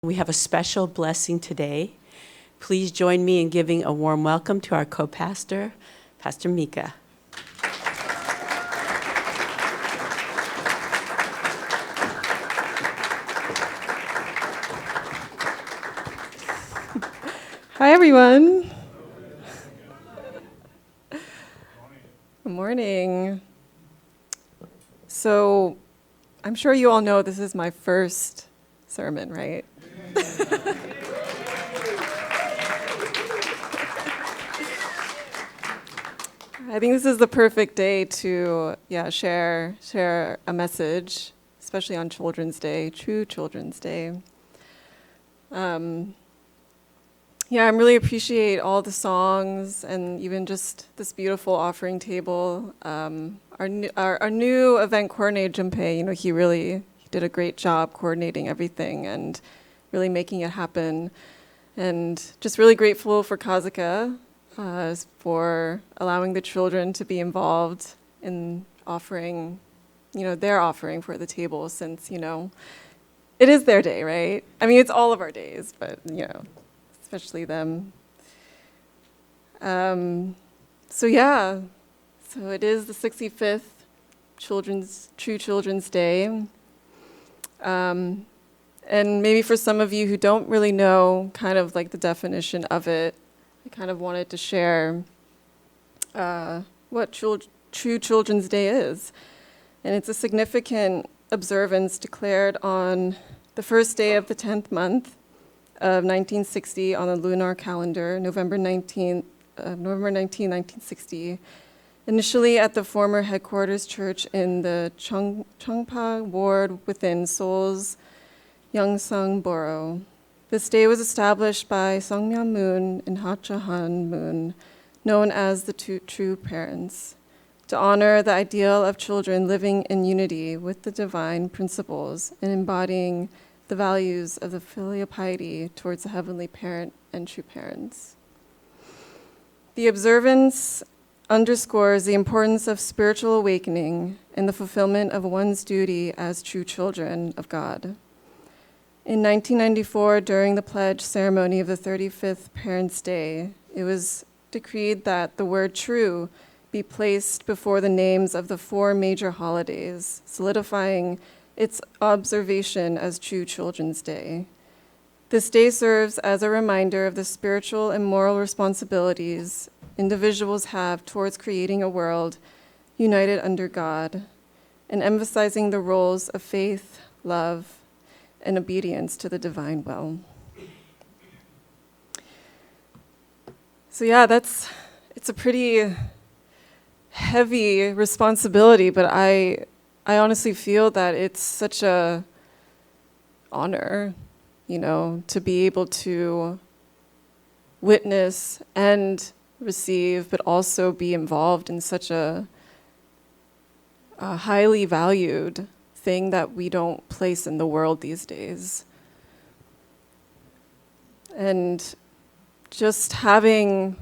We have a special blessing today. Please join me in giving a warm welcome to our co-pastor, Pastor Mika. Hi, everyone. Good morning. So, I'm sure you all know this is my first sermon, right? I think this is the perfect day to share a message, especially on Children's Day, True Children's Day. I really appreciate all the songs and even just this beautiful offering table. Our new event coordinator, Junpei, he did a great job coordinating everything and really making it happen. And just really grateful for Kazuka for allowing the children to be involved in offering, their offering for the table since, it is their day, right? I mean, it's all of our days, but, especially them. So it is the 65th True Children's Day. And maybe for some of you who don't really know kind of like the definition of it, I kind of wanted to share what True Children's Day is. And it's a significant observance declared on the first day of the 10th month of 1960 on the lunar calendar, November 19, 1960, initially at the former headquarters church in the Chongpa ward within Seoul's Yongsan Borough. This day was established by Seongmyeon Moon and Ha Cha-han Moon, known as the two true parents, to honor the ideal of children living in unity with the divine principles and embodying the values of the filial piety towards the heavenly parent and true parents. The observance underscores the importance of spiritual awakening and the fulfillment of one's duty as true children of God. In 1994, during the pledge ceremony of the 35th Parents' Day, it was decreed that the word true be placed before the names of the 4 major holidays, solidifying its observation as True Children's Day. This day serves as a reminder of the spiritual and moral responsibilities individuals have towards creating a world united under God, and emphasizing the roles of faith, love, and obedience to the divine will. So it's a pretty heavy responsibility, but I honestly feel that it's such a honor, to be able to witness and receive, but also be involved in such a highly valued thing that we don't place in the world these days. And just having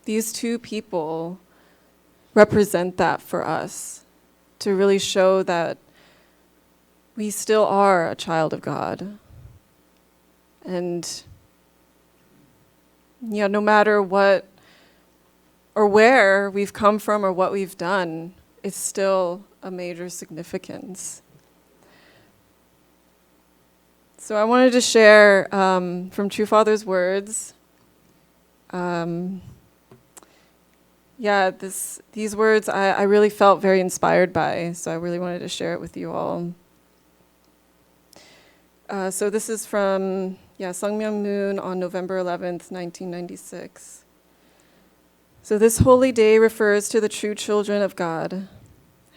these 2 people represent that for us, to really show that we still are a child of God. And no matter what or where we've come from or what we've done, it's still a major significance. So I wanted to share from True Father's words. These words I really felt very inspired by, so I really wanted to share it with you all. So this is from Seongmyeon Moon on November 11th, 1996. So this holy day refers to the true children of God.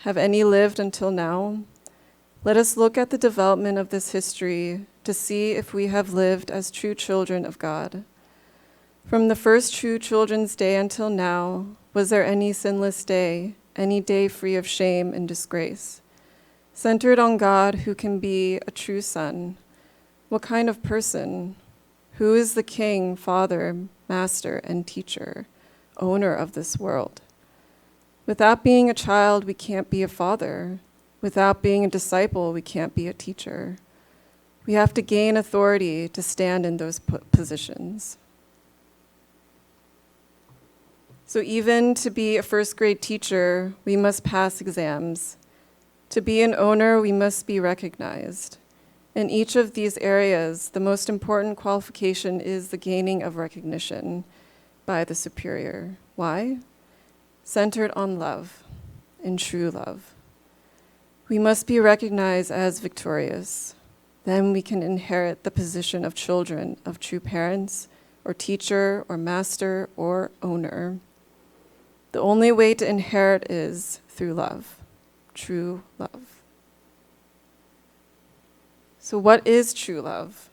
Have any lived until now? Let us look at the development of this history to see if we have lived as true children of God. From the first True Children's Day until now, was there any sinless day, any day free of shame and disgrace? Centered on God, who can be a true son? What kind of person? Who is the king, father, master, and teacher, owner of this world? Without being a child, we can't be a father. Without being a disciple, we can't be a teacher. We have to gain authority to stand in those positions. So even to be a first grade teacher, we must pass exams. To be an owner, we must be recognized. In each of these areas, the most important qualification is the gaining of recognition by the superior. Why? Centered on love, in true love. We must be recognized as victorious. Then we can inherit the position of children of true parents, or teacher, or master, or owner. The only way to inherit is through love, true love. So what is true love?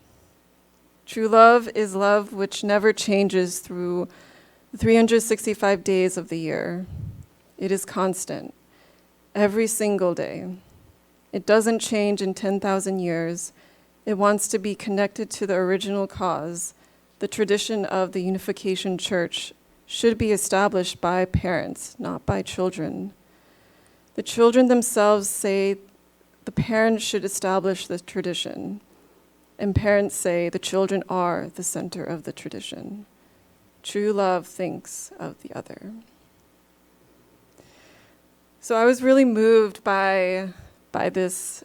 True love is love which never changes through the 365 days of the year. It is constant, every single day. It doesn't change in 10,000 years. It wants to be connected to the original cause. The tradition of the Unification Church should be established by parents, not by children. The children themselves say the parents should establish the tradition, and parents say the children are the center of the tradition. True love thinks of the other. So I was really moved by his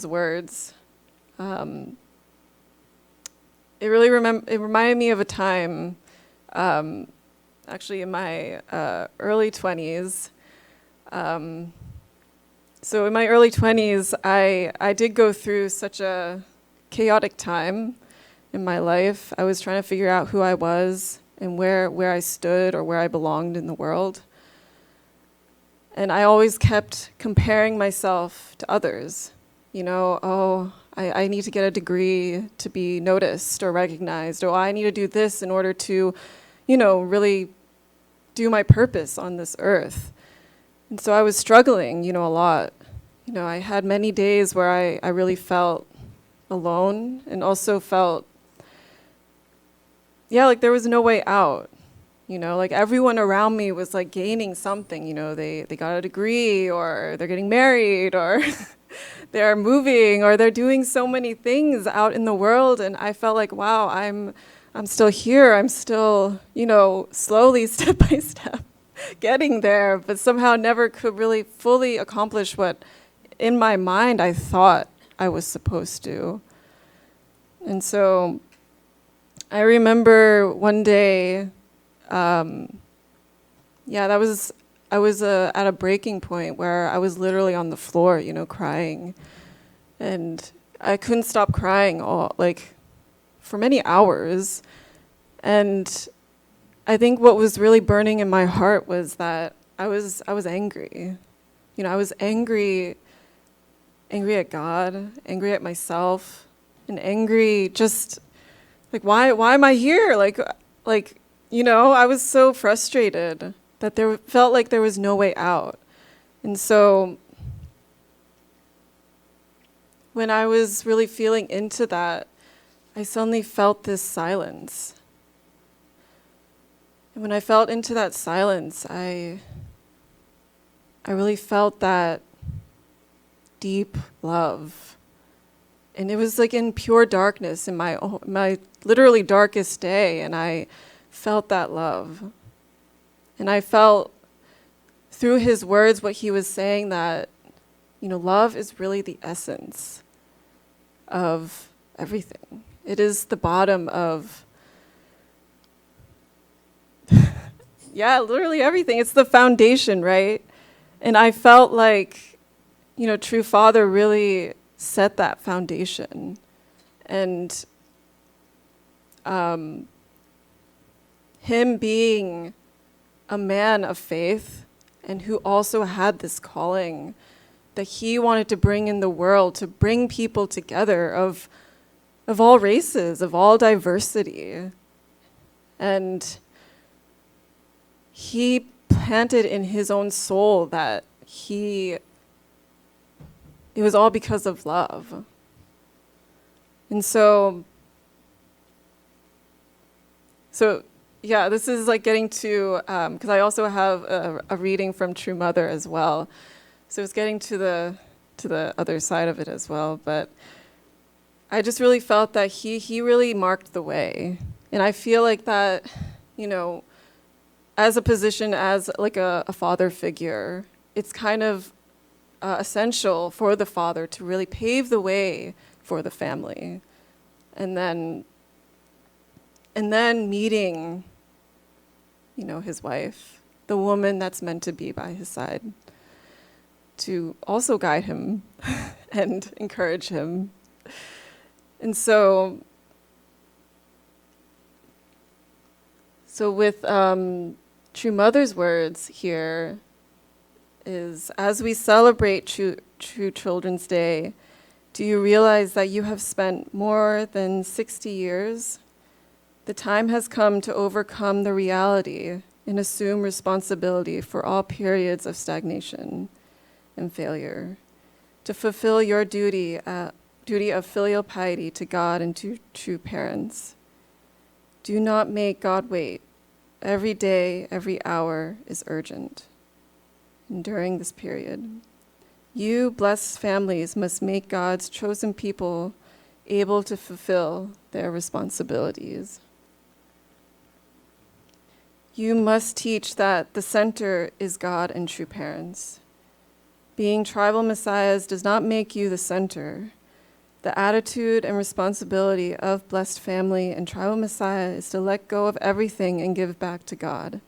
words. It reminded me of a time, actually in my early 20s. So in my early 20s, I did go through such a chaotic time in my life. I was trying to figure out who I was and where I stood or where I belonged in the world. And I always kept comparing myself to others. I need to get a degree to be noticed or recognized. Or I need to do this in order to, really do my purpose on this earth. And so I was struggling, a lot. I had many days where I really felt alone and also felt, like there was no way out. Like everyone around me was like gaining something, they got a degree or they're getting married or they're moving or they're doing so many things out in the world. And I felt like, wow, I'm still here. I'm still, slowly step by step getting there, but somehow never could really fully accomplish what in my mind I thought I was supposed to. And so I remember one day, I was at a breaking point where I was literally on the floor, crying. And I couldn't stop crying for many hours. And I think what was really burning in my heart was that I was angry. I was angry at God, angry at myself, and angry just why am I here? I was so frustrated that felt like there was no way out. And so when I was really feeling into that, I suddenly felt this silence. And when I felt into that silence, I really felt that deep love. And it was in pure darkness in my literally darkest day, and I felt that love. And I felt through his words what he was saying, that love is really the essence of everything. It is the bottom of literally everything. It's the foundation, right? And I felt like True Father really set that foundation. And him being a man of faith and who also had this calling that he wanted to bring in the world, to bring people together of all races, of all diversity. And he planted in his own soul that it was all because of love. And so this is getting to, because I also have a reading from True Mother as well. So it's getting to the other side of it as well. But I just really felt that he really marked the way. And I feel like that, you know, as a position as like a father figure, it's kind of essential for the father to really pave the way for the family. And then meeting, you know, his wife, the woman that's meant to be by his side, to also guide him and encourage him. And so with True Mother's words here is, as we celebrate True Children's Day, do you realize that you have spent more than 60 years? The time has come to overcome the reality and assume responsibility for all periods of stagnation and failure, to fulfill your duty of filial piety to God and to true parents. Do not make God wait. Every day, every hour is urgent. And during this period, you, blessed families, must make God's chosen people able to fulfill their responsibilities. You must teach that the center is God and true parents. Being tribal messiahs does not make you the center. The attitude and responsibility of blessed family and tribal messiah is to let go of everything and give back to God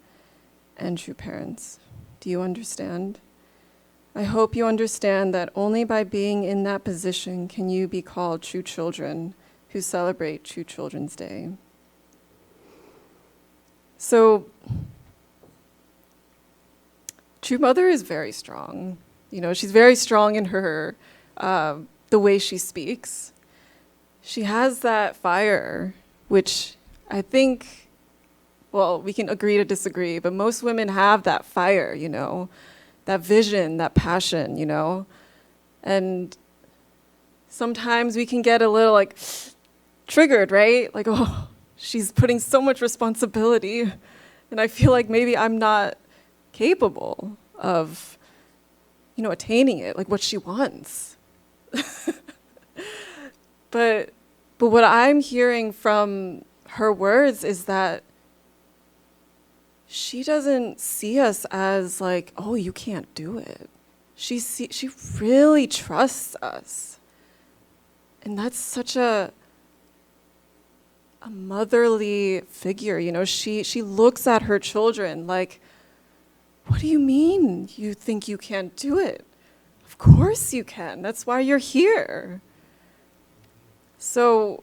and true parents. Do you understand? I hope you understand that only by being in that position can you be called true children who celebrate True Children's Day. So, True Mother is very strong. You know, she's very strong in her the way she speaks. She has that fire, which I think, well, we can agree to disagree, but most women have that fire, you know, that vision, that passion, you know. And sometimes we can get a little like triggered, right? Like, oh, she's putting so much responsibility, and I feel like maybe I'm not capable of, you know, attaining it, like what she wants. But what I'm hearing from her words is that she doesn't see us as like, oh, you can't do it. She really trusts us. And that's such a motherly figure, you know. She looks at her children like, what do you mean you think you can't do it? Of course you can. That's why you're here. So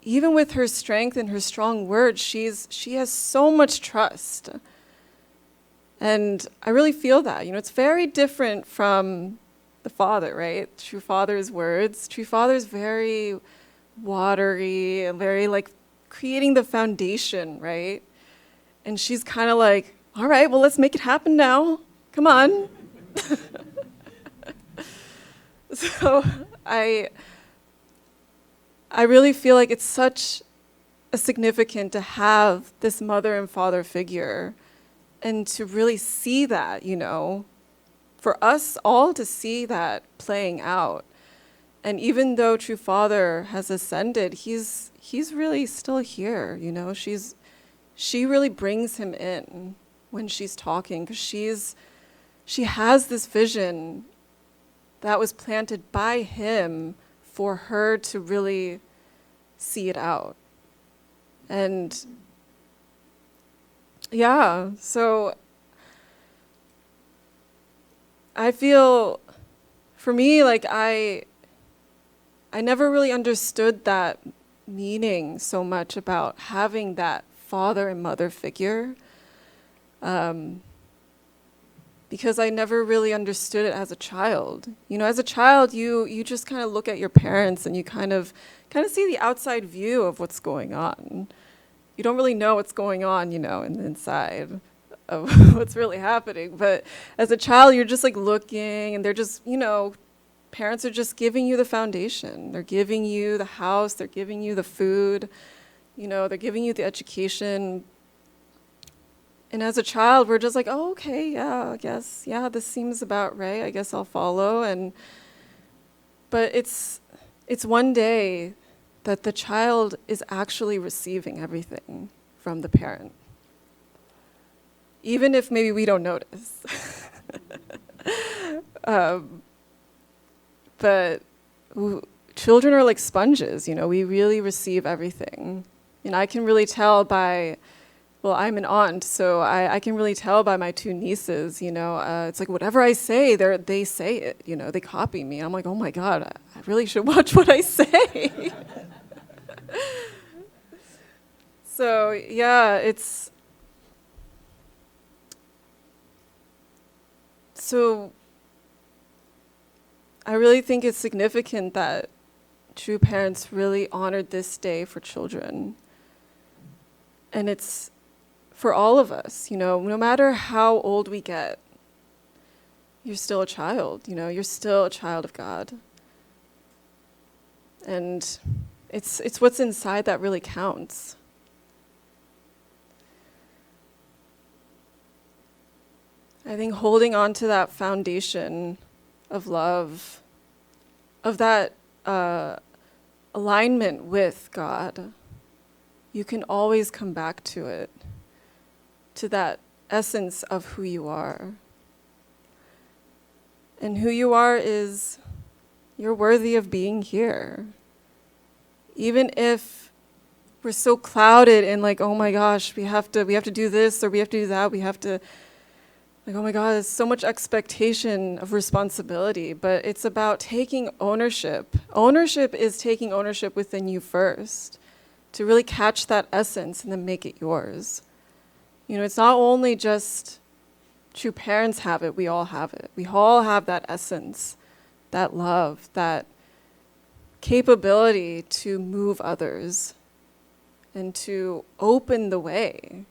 even with her strength and her strong words, she has so much trust. And I really feel that, you know, it's very different from the Father, right? True Father's words. True Father's very watery and very like creating the foundation, right? And she's kind of like, all right, well, let's make it happen now. Come on. So I really feel like it's such a significant to have this mother and father figure and to really see that, you know, for us all to see that playing out. And even though True Father has ascended, he's really still here, you know. She really brings him in when she's talking, because she has this vision that was planted by him for her to really see it out. And yeah, so I feel, for me, like I never really understood that meaning so much about having that father and mother figure, because I never really understood it as a child. You know, as a child, you just kind of look at your parents and you kind of see the outside view of what's going on. You don't really know what's going on, you know, inside of what's really happening. But as a child, you're just like looking, and they're just, you know, parents are just giving you the foundation. They're giving you the house, they're giving you the food, you know, they're giving you the education. And as a child, we're just like, oh, okay, yeah, I guess, yeah, this seems about right. I guess I'll follow. But it's It's one day that the child is actually receiving everything from the parent, even if maybe we don't notice. But children are like sponges, we really receive everything. And I can really tell by, well, I'm an aunt, so I can really tell by my two nieces, it's like whatever I say, they say it, they copy me. I'm like, oh my God, I really should watch what I say. So yeah, so I really think it's significant that true parents really honored this day for children. And it's for all of us, no matter how old we get, you're still a child, you're still a child of God. And it's what's inside that really counts. I think holding on to that foundation of love, of that alignment with God, you can always come back to it, to that essence of who you are. And who you are is you're worthy of being here. Even if we're so clouded in like, oh my gosh, we have to do this or we have to do that, we have to, like, oh my God, there's so much expectation of responsibility, but it's about taking ownership. Ownership is taking ownership within you first, to really catch that essence and then make it yours. It's not only just true parents have it, we all have it. We all have that essence, that love, that capability to move others and to open the way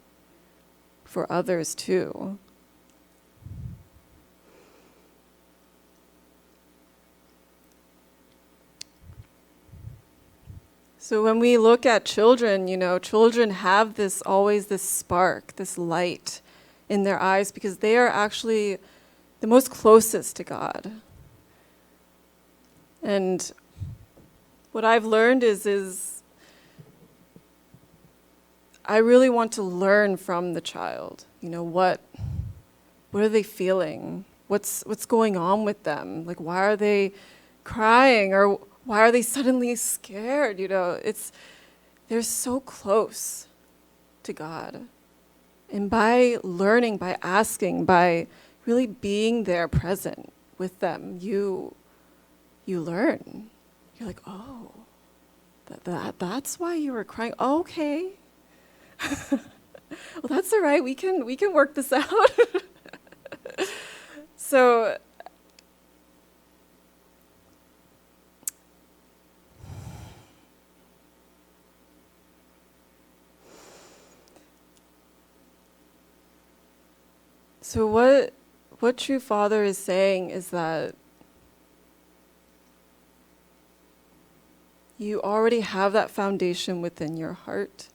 for others too. So when we look at children, children have always this spark, this light in their eyes because they are actually the most closest to God. And what I've learned is I really want to learn from the child. What are they feeling? What's going on with them? Like, why are they crying, or why are they suddenly scared? They're so close to God. And by learning, by asking, by really being there present with them, you learn. You're like, oh, that's why you were crying. Oh, okay. Well, that's all right. We can work this out. So what True Father is saying is that you already have that foundation within your heart.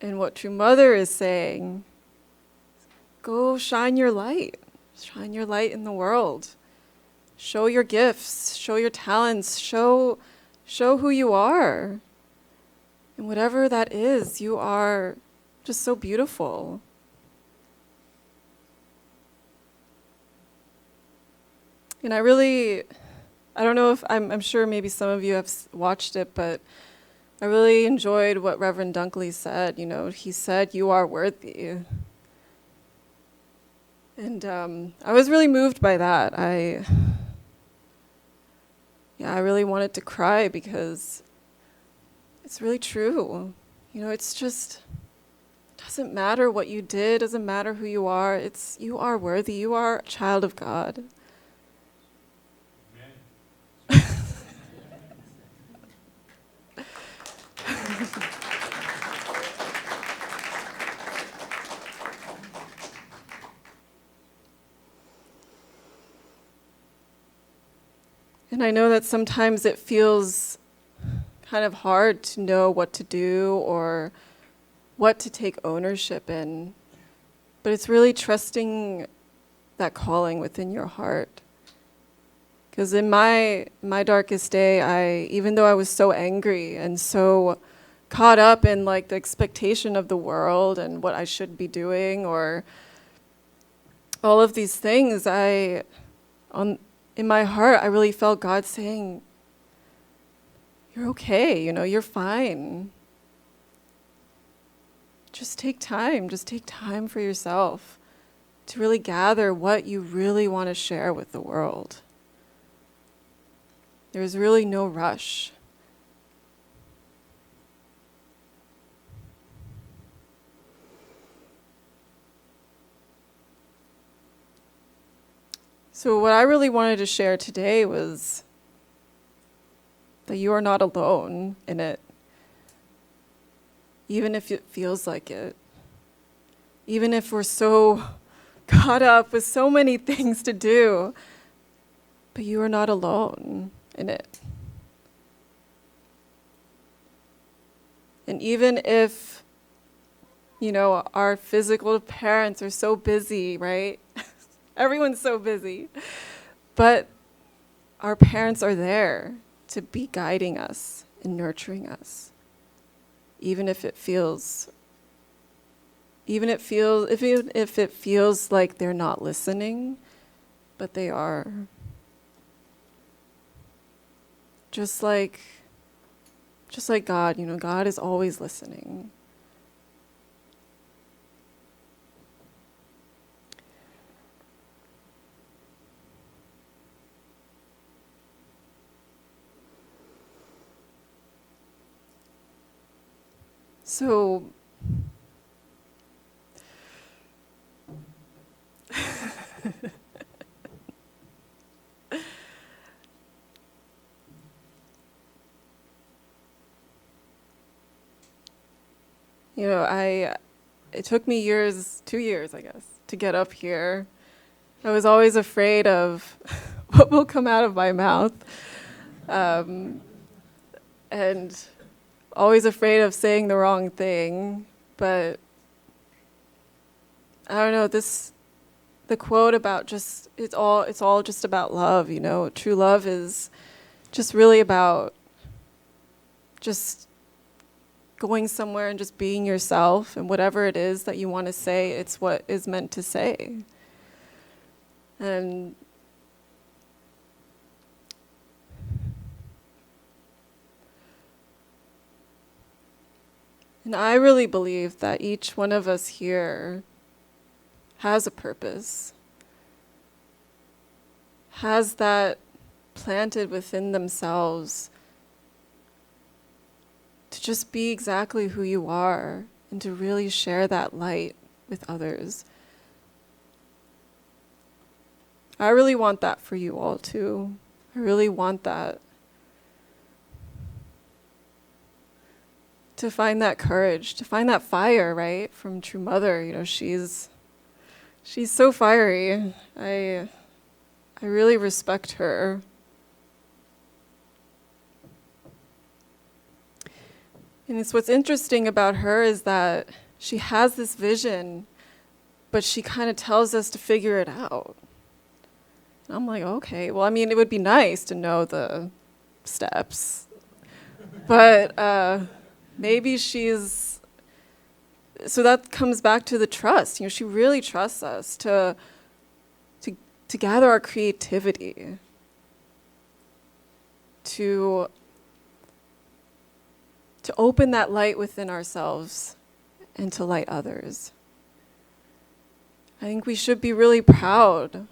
And what True Mother is saying, go shine your light. Shine your light in the world. Show your gifts, show your talents, show who you are. And whatever that is, you are just so beautiful. And I don't know if, I'm sure maybe some of you have watched it, but I really enjoyed what Reverend Dunkley said. He said, you are worthy. And I was really moved by that. I really wanted to cry because it's really true. It's just, doesn't matter what you did, doesn't matter who you are. You are worthy. You are a child of God. And I know that sometimes it feels kind of hard to know what to do or what to take ownership in, but it's really trusting that calling within your heart Because in my darkest day, even though I was so angry and so caught up in like the expectation of the world and what I should be doing or all of these things, in my heart, I really felt God saying, you're okay, you're fine. Just take time for yourself to really gather what you really want to share with the world. There's really no rush. So what I really wanted to share today was that you are not alone in it, even if it feels like it. Even if we're so caught up with so many things to do, but you are not alone in it. And even if, our physical parents are so busy, right? Everyone's so busy. But our parents are there to be guiding us and nurturing us. Even if it feels like they're not listening, but they are. Just like God, God is always listening. So, it took me 2 years, I guess, to get up here. I was always afraid of what will come out of my mouth. And always afraid of saying the wrong thing. But I don't know, the quote about it's all just about love, True love is just really about just going somewhere and just being yourself, and whatever it is that you want to say, it's what is meant to say. And I really believe that each one of us here has a purpose, has that planted within themselves to just be exactly who you are and to really share that light with others. I really want that for you all too. I really want that. To find that courage, to find that fire, right? From True Mother, she's so fiery. I really respect her. And it's what's interesting about her is that she has this vision, but she kind of tells us to figure it out. And I'm like, okay, well, it would be nice to know the steps, but maybe so that comes back to the trust. She really trusts us to gather our creativity, to open that light within ourselves and to light others. I think we should be really proud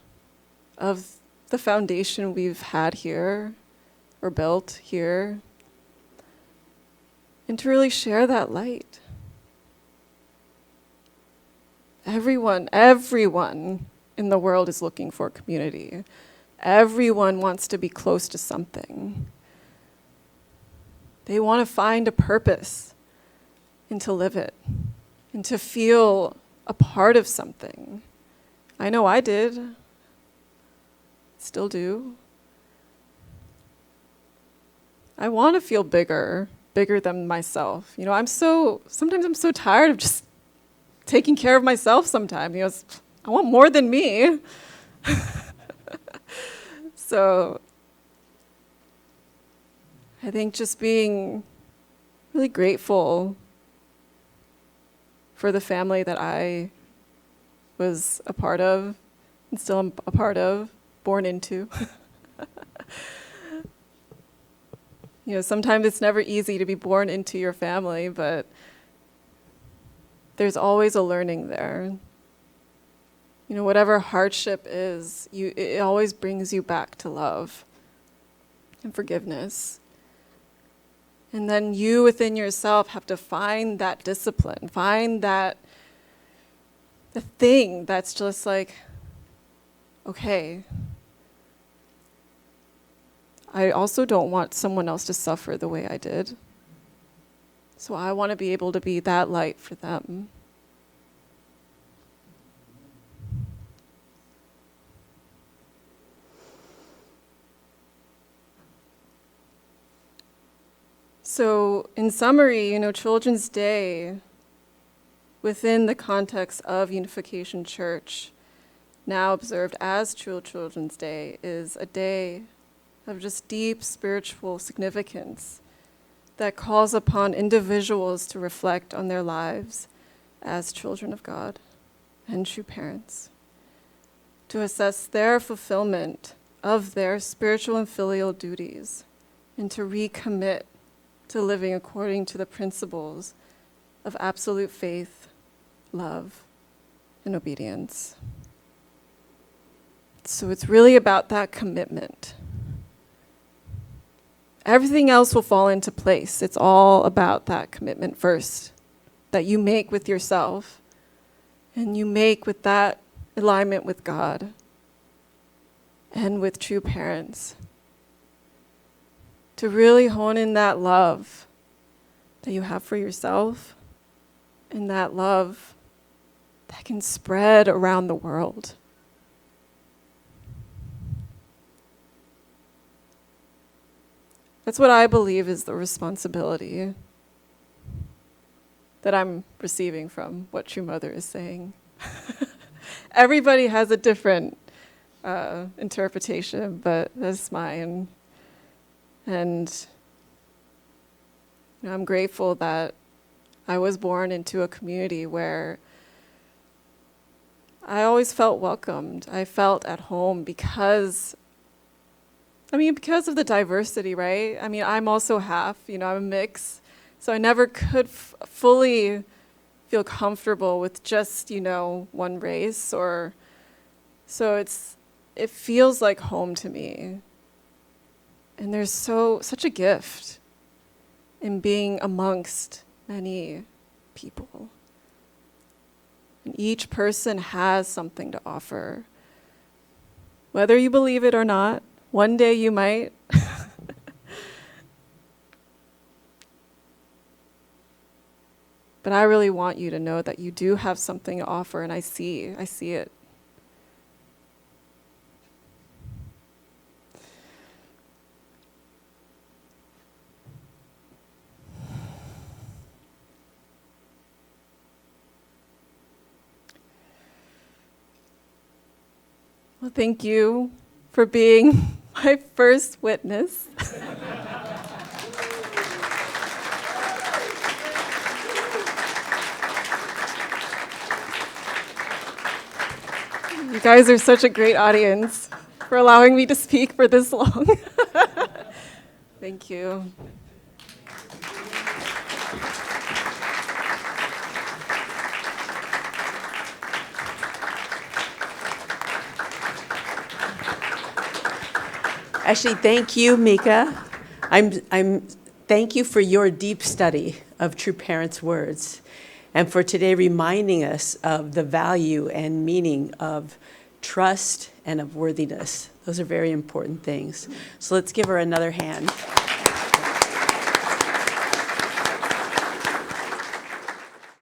of the foundation we've had here or built here, and to really share that light. Everyone in the world is looking for community. Everyone wants to be close to something. They want to find a purpose and to live it and to feel a part of something. I know I did. Still do. I want to feel bigger than myself. Sometimes I'm so tired of just taking care of myself sometimes. I want more than me. So I think just being really grateful for the family that I was a part of and still am a part of, born into. Sometimes it's never easy to be born into your family, but there's always a learning there. Whatever hardship is, it always brings you back to love and forgiveness. And then you within yourself have to find that discipline, find the thing that's just like, okay, I also don't want someone else to suffer the way I did. So I want to be able to be that light for them. So in summary, Children's Day, within the context of Unification Church, now observed as True Children's Day, is a day of just deep spiritual significance that calls upon individuals to reflect on their lives as children of God and true parents, to assess their fulfillment of their spiritual and filial duties, and to recommit to living according to the principles of absolute faith, love, and obedience. So it's really about that commitment. Everything else will fall into place. It's all about that commitment first that you make with yourself and you make with that alignment with God and with true parents. To really hone in that love that you have for yourself and that love that can spread around the world. That's what I believe is the responsibility that I'm receiving from what True Mother is saying. Everybody has a different interpretation, but that's mine. And I'm grateful that I was born into a community where I always felt welcomed. I felt at home because of the diversity, right? I'm also half, I'm a mix. So I never could fully feel comfortable with just, one race so it feels like home to me. And there's such a gift in being amongst many people. And each person has something to offer. Whether you believe it or not, one day you might. But I really want you to know that you do have something to offer, and I see it. Well, thank you for being my first witness. You guys are such a great audience for allowing me to speak for this long. Thank you. Actually, thank you, Mika. Thank you for your deep study of True Parents' words, and for today reminding us of the value and meaning of trust and of worthiness. Those are very important things. So let's give her another hand.